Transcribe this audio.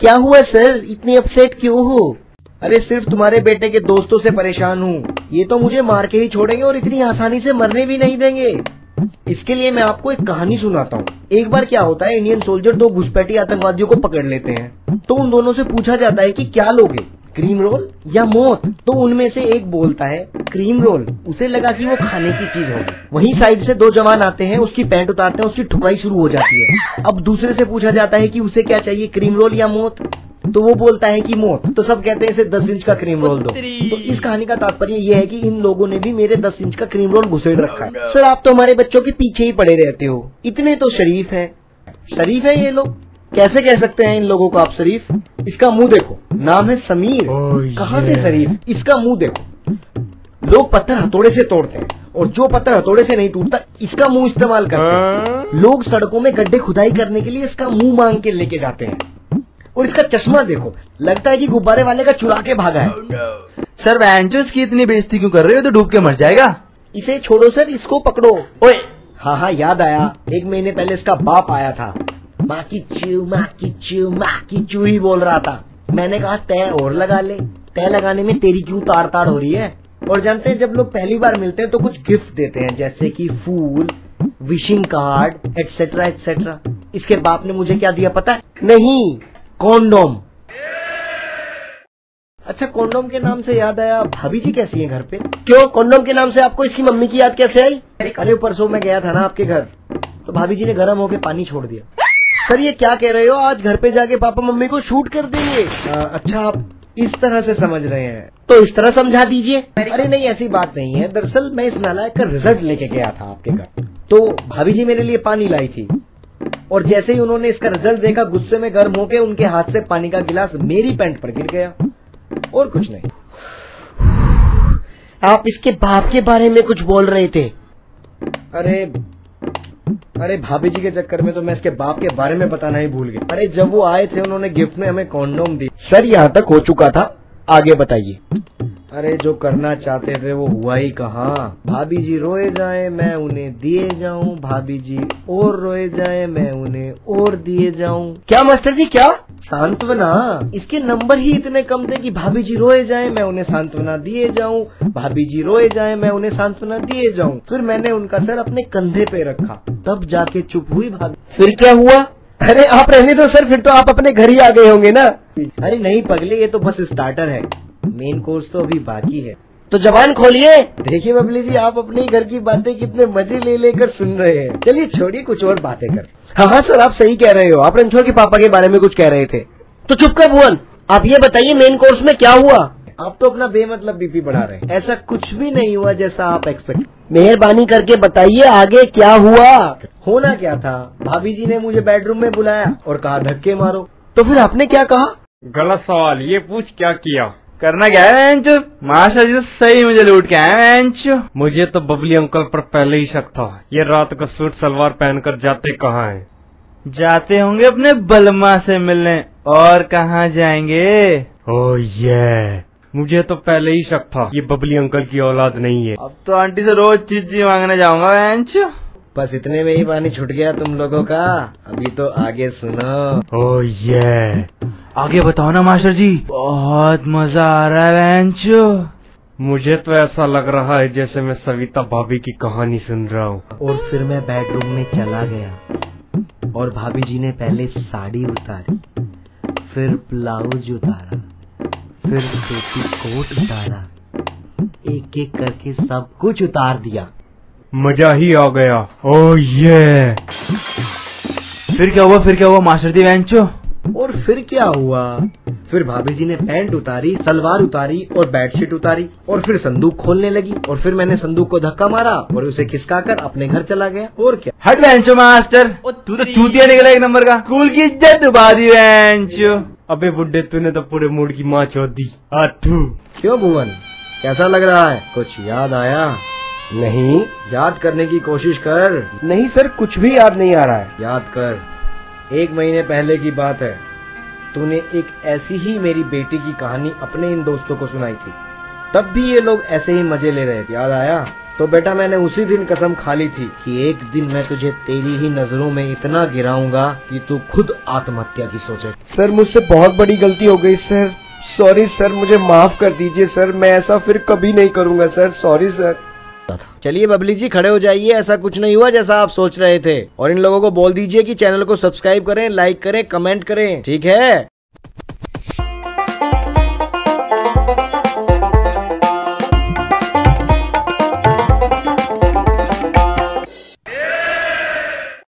क्या हुआ सर, इतनी अपसेट क्यों हो? अरे सिर्फ तुम्हारे बेटे के दोस्तों से परेशान हूँ। ये तो मुझे मार के ही छोड़ेंगे और इतनी आसानी से मरने भी नहीं देंगे। इसके लिए मैं आपको एक कहानी सुनाता हूँ। एक बार क्या होता है, इंडियन सोल्जर दो घुसपैठी आतंकवादियों को पकड़ लेते हैं। तो उन दोनों से पूछा जाता है कि क्या लोगे, क्रीम रोल या मौत? तो उनमें से एक बोलता है क्रीम रोल। उसे लगा कि वो खाने की चीज होगी। वहीं साइड से दो जवान आते हैं, उसकी पैंट उतारते हैं, उसकी ठुकाई शुरू हो जाती है। अब दूसरे से पूछा जाता है कि उसे क्या चाहिए, क्रीम रोल या मौत? तो वो बोलता है कि मौत। तो सब कहते हैं इसे 10 इंच का क्रीम रोल दो। तो इस कहानी का तात्पर्य ये है कि इन लोगों ने भी मेरे 10 इंच का क्रीम रोल घुसेड़ रखा है। सर आप तो हमारे बच्चों के पीछे ही पड़े रहते हो, इतने तो शरीफ है। शरीफ है ये लोग? कैसे कह सकते हैं इन लोगों को आप शरीफ? इसका मुंह देखो, नाम है समीर। कहाँ से शरीफ? इसका मुंह देखो। लोग पत्थर हथौड़े से तोड़ते हैं और जो पत्थर हथौड़े से नहीं टूटता इसका मुंह इस्तेमाल करते हैं। लोग सड़कों में गड्ढे खुदाई करने के लिए इसका मुंह मांग के लेके जाते हैं। और इसका चश्मा देखो, लगता है कि गुब्बारे वाले का चुरा के भागा है। सर वेंचर्स की इतनी बेइज्जती क्यों कर रहे हो, तो डूब के मर जाएगा। इसे छोड़ो सर, इसको पकड़ो। ओए हाँ याद आया, 1 महीने पहले इसका बाप आया था। माँ की चू ही बोल रहा था। मैंने कहा तय और लगा ले, तय लगाने में तेरी क्यों ताड़ ताड़ हो रही है? और जानते हैं जब लोग पहली बार मिलते हैं तो कुछ गिफ्ट देते हैं, जैसे कि फूल, विशिंग कार्ड एटसेट्रा एटसेट्रा। इसके बाप ने मुझे क्या दिया पता है? नहीं, कॉन्डोम। अच्छा कॉन्डोम के नाम से याद आया, भाभी जी कैसी हैं घर पे? क्यों, कॉन्डोम के नाम से आपको इसकी मम्मी की याद कैसे आई? अरे परसों मैं गया था ना आपके घर, तो भाभी जी ने गर्म होके पानी छोड़ दिया। सर ये क्या कह रहे हो, आज घर पे जाके पापा मम्मी को शूट कर देंगे? अच्छा आप इस तरह से समझ रहे हैं, तो इस तरह समझा दीजिए। अरे नहीं ऐसी बात नहीं है, दरअसल मैं इस नालायक का रिजल्ट लेके गया था आपके घर, तो भाभी जी मेरे लिए पानी लाई थी और जैसे ही उन्होंने इसका रिजल्ट देखा, गुस्से में गर्म होके उनके हाथ से पानी का गिलास मेरी पैंट पर गिर गया, और कुछ नहीं। आप इसके बाप के बारे में कुछ बोल रहे थे? अरे भाभी जी के चक्कर में तो मैं इसके बाप के बारे में बताना ही भूल गया। अरे जब वो आए थे उन्होंने गिफ्ट में हमें कॉन्डोम दी। सर यहाँ तक हो चुका था, आगे बताइए। अरे जो करना चाहते थे वो हुआ ही कहाँ। भाभी जी रोए जाए मैं उन्हें दिए जाऊं, भाभी जी और रोए जाए मैं उन्हें और दिए जाऊं। क्या मास्टर जी क्या? सांत्वना। इसके नंबर ही इतने कम थे कि भाभी जी रोए जाए मैं उन्हें सांत्वना दिए जाऊं, भाभी जी रोए जाए मैं उन्हें सांत्वना दिए जाऊं। फिर मैंने उनका सर अपने कंधे पे रखा, तब जाके चुप हुई भाभी। फिर क्या हुआ? अरे आप रहने दो सर, फिर तो आप अपने घर ही आ गए होंगे ना। अरे नहीं पगले, ये तो बस स्टार्टर है, मेन कोर्स तो अभी बाकी है। तो जबान खोलिए। देखिए बबली जी, आप अपने घर की बातें कितने मजे ले लेकर सुन रहे हैं। चलिए छोड़िए, कुछ और बातें कर। हाँ सर आप सही कह रहे हो, आप रणछोड़ के पापा के बारे में कुछ कह रहे थे। तो चुप कर भुवन, आप ये बताइए मेन कोर्स में क्या हुआ? आप तो अपना बेमतलब बीपी बढ़ा रहे हैं, ऐसा कुछ भी नहीं हुआ जैसा आप एक्सपेक्ट। मेहरबानी करके बताइए आगे क्या हुआ? होना क्या था, भाभी जी ने मुझे बेडरूम में बुलाया और कहा धक्के मारो। तो फिर आपने क्या कहा? गलत सवाल, ये पूछ क्या किया। करना क्या है वेंचो, मास्टर जी सही मुझे लूट के आए वेंचो। मुझे तो बबली अंकल पर पहले ही शक था, ये रात को सूट सलवार पहनकर जाते कहाँ हैं? जाते होंगे अपने बलमा से मिलने, और कहाँ जाएंगे? ओह ये मुझे तो पहले ही शक था, ये बबली अंकल की औलाद नहीं है। अब तो आंटी से रोज चीज मांगने जाऊंगा वेंचो। बस इतने में ही पानी छूट गया तुम लोगों का। अभी तो आगे सुनो। ओह ये आगे बताओ ना मास्टर जी, बहुत मजा आ रहा है वेंचो। मुझे तो ऐसा लग रहा है जैसे मैं सविता भाभी की कहानी सुन रहा हूँ। और फिर मैं बेडरूम में चला गया और भाभी जी ने पहले साड़ी उतारी, फिर ब्लाउज उतारा, फिर पेटीकोट उतारा, एक एक करके सब कुछ उतार दिया। मजा ही आ गया। ओह ये फिर क्या हुआ मास्टर जी वेंचो? और फिर क्या हुआ, फिर भाभी जी ने पैंट उतारी, सलवार उतारी और बेडशीट उतारी और फिर संदूक खोलने लगी और फिर मैंने संदूक को धक्का मारा और उसे खिसकाकर अपने घर चला गया। और क्या। हट वेंचो मास्टर, तू तो चूतिया निकला एक नंबर का, स्कूल की इज्जत डुबा दी वेंचो। अबे बुड्ढे तूने तो पूरे मूड की माँ छोड़ दी। क्यों भुवन, कैसा लग रहा है? कुछ याद आया? नहीं, याद करने की कोशिश कर। नहीं सर कुछ भी याद नहीं आ रहा है। याद कर, 1 महीने पहले की बात है, तूने एक ऐसी ही मेरी बेटी की कहानी अपने इन दोस्तों को सुनाई थी, तब भी ये लोग ऐसे ही मजे ले रहे थे। याद आया? तो बेटा मैंने उसी दिन कसम खा ली थी कि एक दिन मैं तुझे तेरी ही नजरों में इतना गिराऊंगा कि तू खुद आत्महत्या की सोचे। सर मुझसे बहुत बड़ी गलती हो गई सर, सॉरी सर, मुझे माफ कर दीजिए सर, मैं ऐसा फिर कभी नहीं करूंगा सर, सॉरी सर। चलिए बबली जी खड़े हो जाइए, ऐसा कुछ नहीं हुआ जैसा आप सोच रहे थे, और इन लोगों को बोल दीजिए कि चैनल को सब्सक्राइब करें, लाइक करें, कमेंट करें, ठीक है।